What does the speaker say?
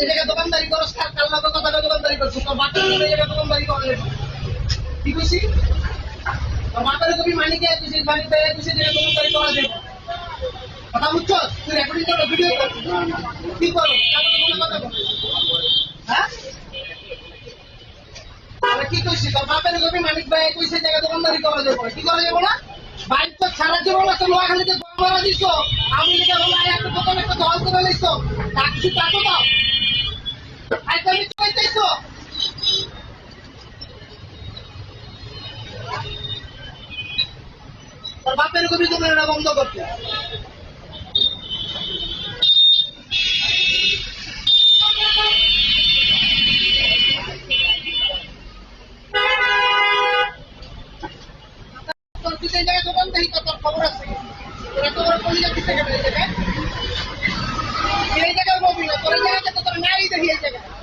এই জায়গায় দোকানদারি করো, কাল না কথা দোকানদারি করছো, তোর বাচ্চা এই জায়গায় দোকানদারি করে কি খুশি তোর বাপের কবি মানিকে তুই বাড়িতে তুই জায়গায় দোকানদারি করা যাবে কথা বুঝছো? তুই রেকর্ডিং করো, ভিডিও করো, কি করো কথা বলো, হ্যাঁ কি কইছি তোর বাপের কবি মানিক ভাই কইছে জায়গায় দোকানদারি করা যাবে, কি করা যাবে না? বাইক তো সারা জীবন একটা নোয়াখালীতে মারা দিছ, আমি লিখে বলো একটা দোকানে একটা দল করে নিছো, টাকা টাকা দাও আইতে আমি চাইতেছো তোর বাপের কবি দোকানটা বন্ধ করতে। তুই সেই জায়গায় দোকান দেখি তোর খবর আছে, তোরা তো ওরা কলিজা দিতে গেলে এই জায়গায় বলবি না, তোর এই জায়গাতে তো তোর নাই দেখি এই জায়গায়